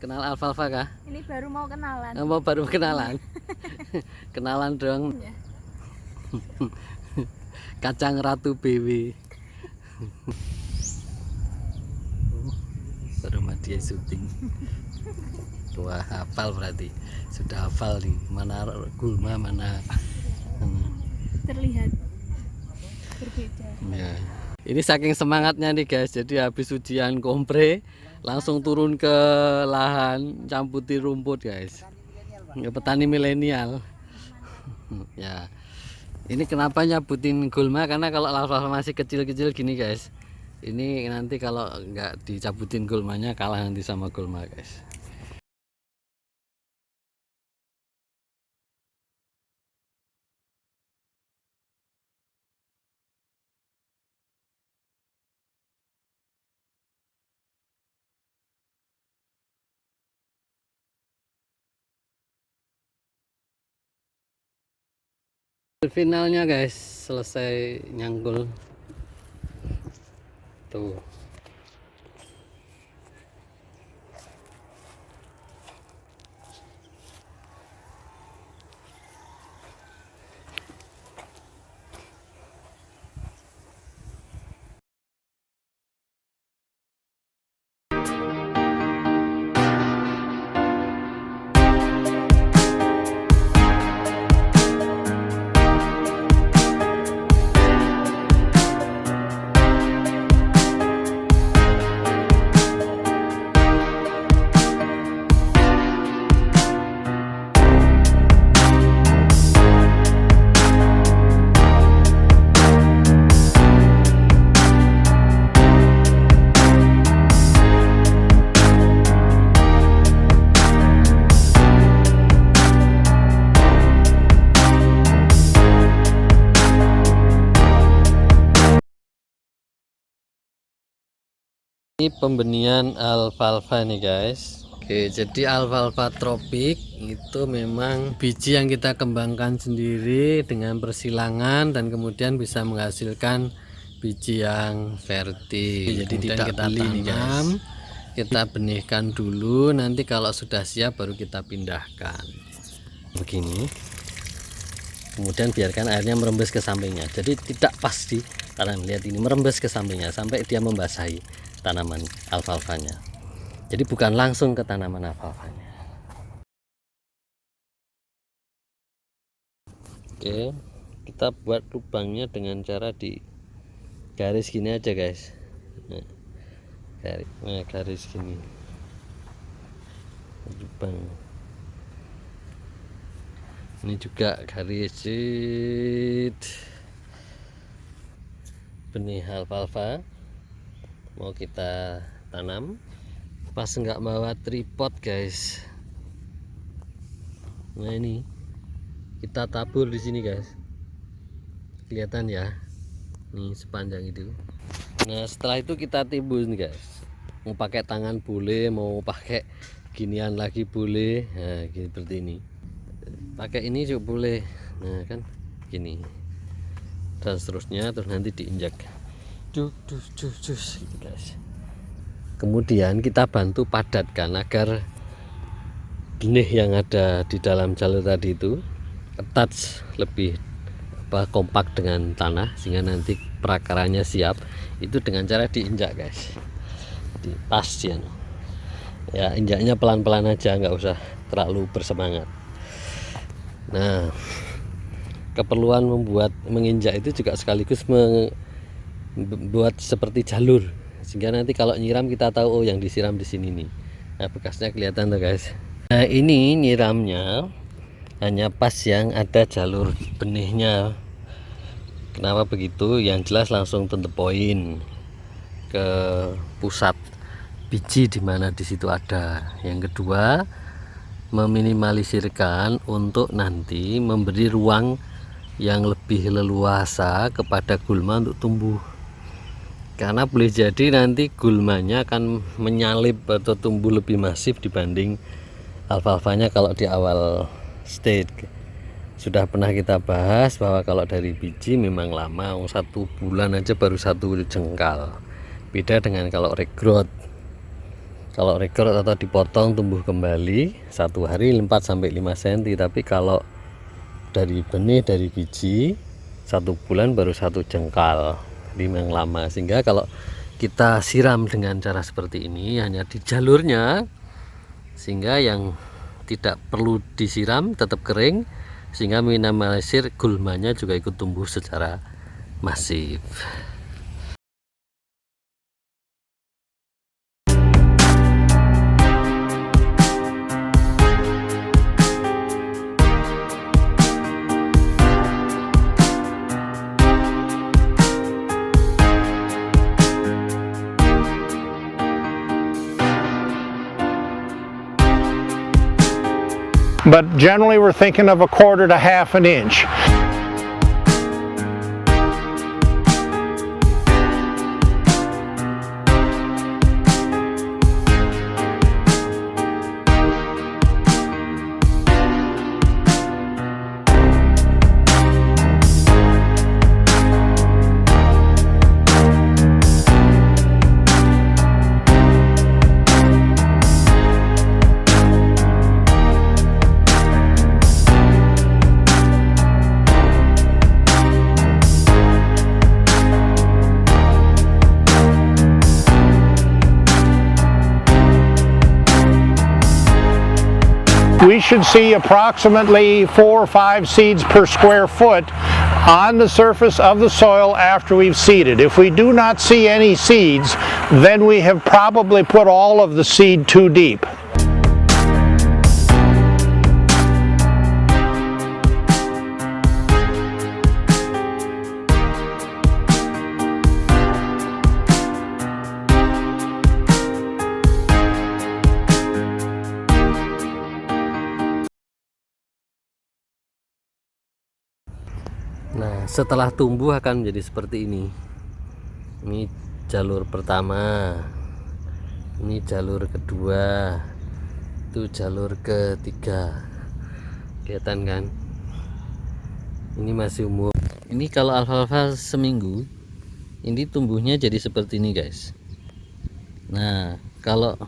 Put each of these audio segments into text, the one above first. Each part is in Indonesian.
Kenal alfalfa kah? Ini baru mau kenalan. Mau baru kenalan. Kenalan dong. Ya. Kacang Ratu BW. Baru dia syuting. Wah, hafal berarti. Sudah hafal nih. Mana gulma, mana Terlihat berbeda. ya. Ini saking semangatnya nih guys. Jadi habis ujian kompre langsung turun ke lahan camputi rumput guys. Petani milenial. Ya. Ini kenapa nyabutin gulma? Karena kalau alfalfa masih kecil-kecil gini guys, ini nanti kalau nggak dicabutin gulmanya kalah nanti sama gulma guys. Finalnya guys, selesai nyangkul tuh. Ini pembenihan alfalfa nih guys. Oke, jadi alfalfa tropik itu memang biji yang kita kembangkan sendiri dengan persilangan dan kemudian bisa menghasilkan biji yang fertil. Jadi kemudian tidak kita tanam, kita benihkan dulu, nanti kalau sudah siap baru kita pindahkan. Begini. Kemudian biarkan airnya merembes ke sampingnya. Jadi tidak pasti, karena lihat ini merembes ke sampingnya sampai dia membasahi tanaman alfalfanya. Jadi bukan langsung ke tanaman alfalfanya. Oke, kita buat lubangnya dengan cara di garis gini aja guys. Garis gini lubang. Ini juga garis benih alfalfa mau kita tanam. Pas nggak bawa tripod guys. Nah ini kita tabur di sini guys, kelihatan ya, nih sepanjang itu. Nah setelah itu kita timbun guys, mau pakai tangan boleh, mau pakai ginian lagi boleh. Nah gini, seperti ini, pakai ini juga boleh. Nah kan gini dan seterusnya, terus nanti diinjak gitu guys. Kemudian kita bantu padatkan agar benih yang ada di dalam jalur tadi itu attach lebih kompak dengan tanah sehingga nanti perakarannya siap. Itu dengan cara diinjak guys, di pas ya, injaknya pelan-pelan aja, nggak usah terlalu bersemangat. Nah keperluan menginjak itu juga sekaligus membuat seperti jalur, sehingga nanti kalau nyiram kita tahu oh yang disiram di sini nih. Nah bekasnya kelihatan tuh guys. Nah ini nyiramnya hanya pas yang ada jalur benihnya. Kenapa begitu? Yang jelas langsung to the point, ke pusat biji di mana di situ ada. Yang kedua, meminimalisirkan untuk nanti memberi ruang yang lebih leluasa kepada gulma untuk tumbuh. Karena boleh jadi nanti gulmanya akan menyalip atau tumbuh lebih masif dibanding alfalfanya kalau di awal stage. Sudah pernah kita bahas bahwa kalau dari biji memang lama, 1 bulan aja baru 1 jengkal. Beda dengan kalau regrowth. kalau regrowth atau dipotong tumbuh kembali 1 hari 4 sampai 5 cm, tapi kalau dari benih, dari biji 1 bulan baru 1 jengkal, jadi memang lama. Sehingga kalau kita siram dengan cara seperti ini hanya di jalurnya, sehingga yang tidak perlu disiram tetap kering, sehingga minimalisir gulmanya juga ikut tumbuh secara masif. But generally we're thinking of 1/4 to 1/2 inch. We should see approximately 4 or 5 seeds per square foot on the surface of the soil after we've seeded. If we do not see any seeds, then we have probably put all of the seed too deep. Nah, setelah tumbuh akan menjadi seperti ini. Ini jalur pertama, ini jalur kedua, itu jalur ketiga. Kelihatan kan? Ini masih umur. Ini kalau alfalfa seminggu, ini tumbuhnya jadi seperti ini, guys. Nah, kalau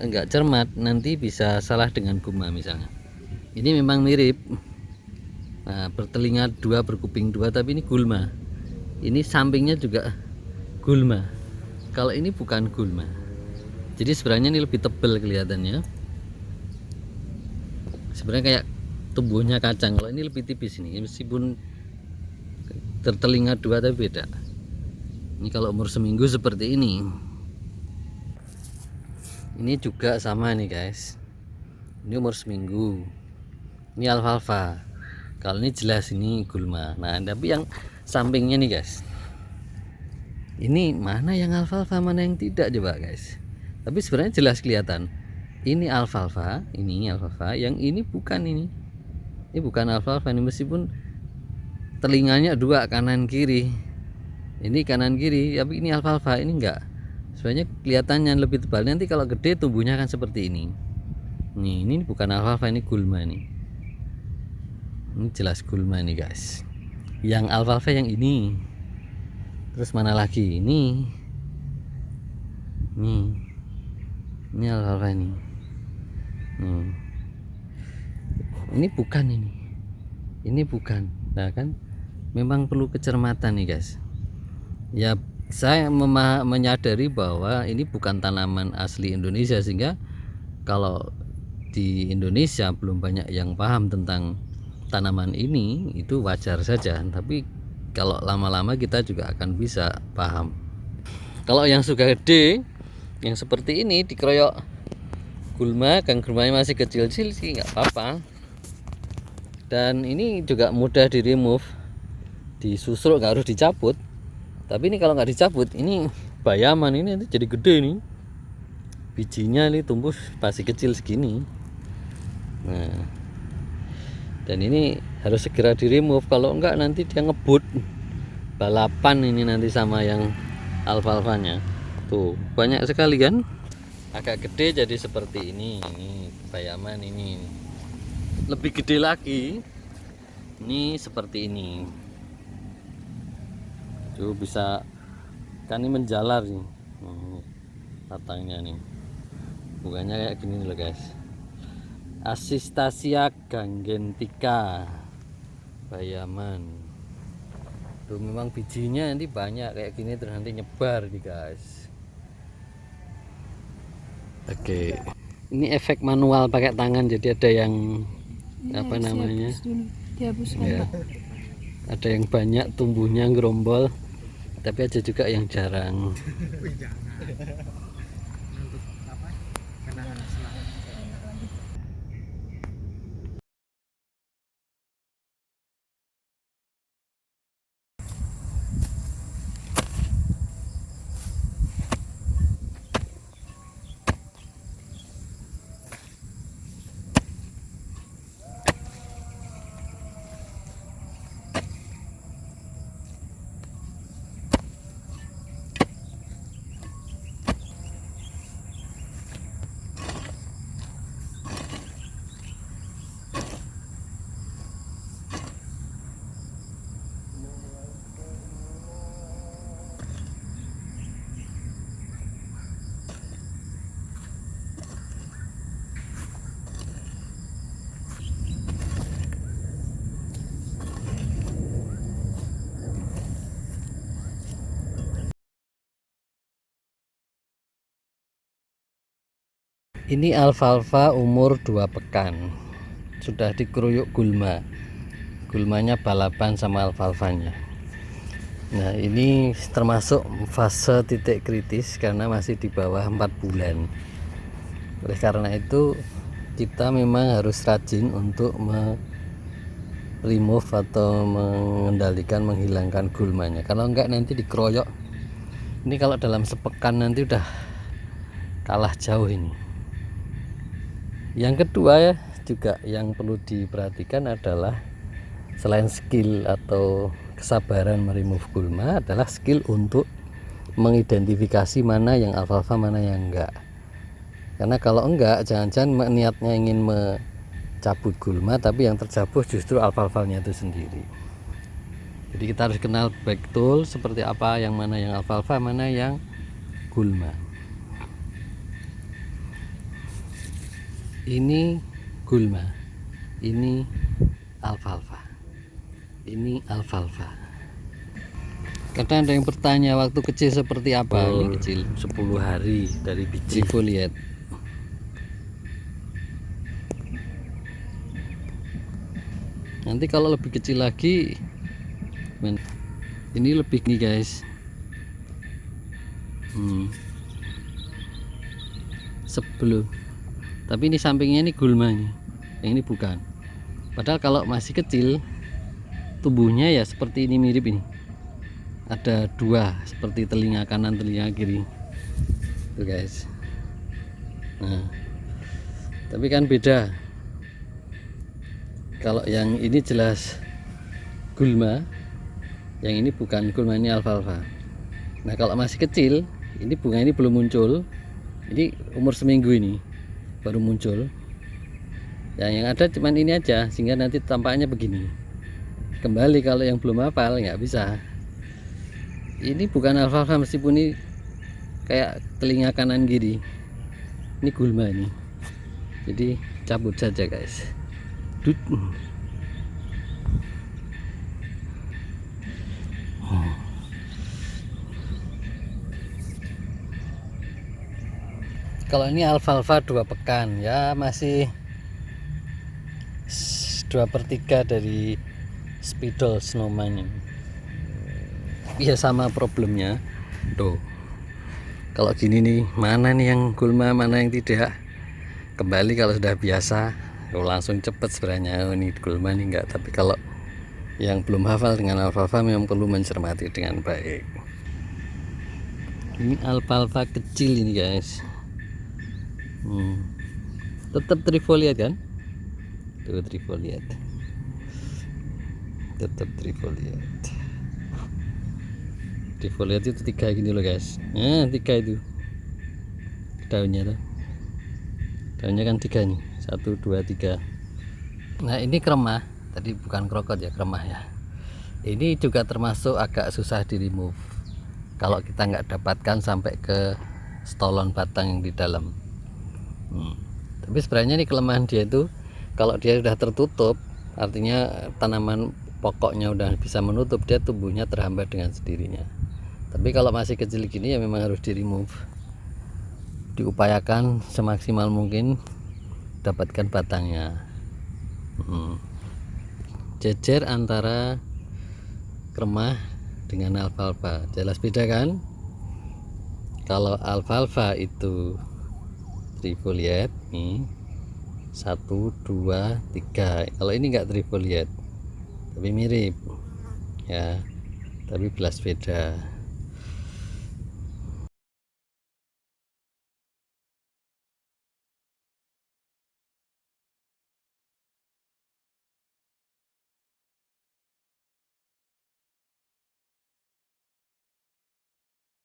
enggak cermat nanti bisa salah dengan gulma misalnya. Ini memang mirip. Nah, bertelinga 2, berkuping 2, tapi ini gulma. Ini sampingnya juga gulma. Kalau ini bukan gulma. Jadi sebenarnya ini lebih tebal kelihatannya. Sebenarnya kayak tumbuhnya kacang. Kalau ini lebih tipis ini, meskipun tertelinga 2 tapi beda. Ini kalau umur seminggu seperti ini. Ini juga sama nih, guys. Ini umur seminggu. Ini alfalfa. Kalau ini jelas ini gulma. Nah, tapi yang sampingnya nih, guys, ini mana yang alfalfa, mana yang tidak, coba guys. Tapi sebenarnya jelas kelihatan. Ini alfalfa, yang ini bukan ini. Ini bukan alfalfa ini, meskipun telinganya 2 kanan kiri. Ini kanan kiri, tapi ini alfalfa, ini enggak. Sebenarnya kelihatannya lebih tebal. Nanti kalau gede tumbuhnya akan seperti ini. Nih, ini bukan alfalfa, ini gulma nih. Ini jelas gulma nih, guys. Yang alfalfa yang ini. Terus mana lagi? Ini alfalfa ini. Ini bukan ini. Ini bukan. Nah kan, memang perlu kecermatan nih, guys. Ya, saya menyadari bahwa ini bukan tanaman asli Indonesia, sehingga kalau di Indonesia belum banyak yang paham tentang tanaman ini, itu wajar saja. Tapi kalau lama-lama kita juga akan bisa paham. Kalau yang sudah gede, yang seperti ini dikeroyok gulma, kan gulmanya masih kecil-kecil sih nggak apa-apa. Dan ini juga mudah di remove, disusul, nggak harus dicabut. Tapi ini kalau nggak dicabut, ini bayaman ini nanti jadi gede nih. Bijinya ini tumbuh masih kecil segini. Nah, dan ini harus segera di remove, kalau enggak nanti dia ngebut. Balapan ini nanti sama yang alfalfanya. Tuh, banyak sekali kan. Agak gede jadi seperti ini. Ini bayaman ini. Lebih gede lagi. Ini seperti ini. Tuh bisa kan ini menjalar nih. Batangnya nih. bukannya kayak gini loh guys. Asistasia gangentika Bayaman. Tuh memang bijinya nanti banyak kayak gini terus nanti nyebar nih guys. Oke. Ini efek manual pakai tangan, jadi ada yang apa namanya? Dihapuskan, Ya. Pak. Ada yang banyak tumbuhnya gerombol, tapi ada juga yang jarang. Ini alfalfa umur 2 pekan, sudah dikeruyuk gulma. Gulmanya balapan sama alfalfanya. Nah ini termasuk fase titik kritis karena masih di bawah 4 bulan. Oleh karena itu kita memang harus rajin untuk remove atau mengendalikan, menghilangkan gulmanya. Kalau enggak nanti dikeroyok. Ini kalau dalam sepekan nanti udah kalah jauh ini. Yang kedua ya juga yang perlu diperhatikan adalah selain skill atau kesabaran meremove gulma adalah skill untuk mengidentifikasi mana yang alfalfa mana yang enggak. Karena kalau enggak jangan-jangan niatnya ingin mencabut gulma tapi yang tercabut justru alfalfanya itu sendiri. Jadi kita harus kenal betul seperti apa yang mana yang alfalfa mana yang gulma. Ini gulma, ini alfalfa, ini alfalfa. Kadang ada yang bertanya waktu kecil seperti apa? Ini kecil 10 hari dari biji. Lihat. Nanti kalau lebih kecil lagi, ini lebih nih guys. Sebelum. Tapi ini sampingnya ini gulmanya, yang ini bukan. Padahal kalau masih kecil tubuhnya ya seperti ini, mirip ini. Ada dua seperti telinga kanan telinga kiri. Tuh guys. Nah, tapi kan beda. Kalau yang ini jelas gulma, yang ini bukan gulma, ini alfalfa. Nah kalau masih kecil, ini bunga ini belum muncul. Ini umur seminggu ini baru muncul. Yang ada cuman ini aja, sehingga nanti tampaknya begini. Kembali kalau yang belum hafal nggak bisa. Ini bukan alfalfa meskipun ini kayak telinga kanan kiri. Ini gulma ini. Jadi cabut saja guys. Dut. Kalau ini alfalfa 2 pekan ya, masih 2/3 dari spidol snowman ini. Ya sama problemnya tuh. Kalau gini nih, mana nih yang gulma mana yang tidak. Kembali kalau sudah biasa langsung cepet sebenarnya, oh, ini gulma nih enggak. Tapi kalau yang belum hafal dengan alfalfa memang perlu mencermati dengan baik. Ini alfalfa kecil ini guys. Tetap trifoliat kan? Tuh trifoliat. Tetap trifoliat. Trifoliat itu 3 gini loh guys. Nah 3 itu daunnya tuh. Daunnya kan 3 nih. 1, 2, 3. Nah ini kremah. Tadi bukan krokot ya, kremah ya. Ini juga termasuk agak susah di remove kalau kita nggak dapatkan sampai ke stolon batang yang di dalam. Tapi sebenarnya ini kelemahan dia itu, kalau dia sudah tertutup, artinya tanaman pokoknya udah bisa menutup, dia tumbuhnya terhambat dengan sendirinya. Tapi kalau masih kecil gini ya memang harus di remove, diupayakan semaksimal mungkin dapatkan batangnya. Jejer antara kremah dengan alfalfa, jelas beda kan? Kalau alfalfa itu trifoliate nih, 1, 2, 3. Kalau ini enggak trifoliate tapi mirip ya, tapi belas beda.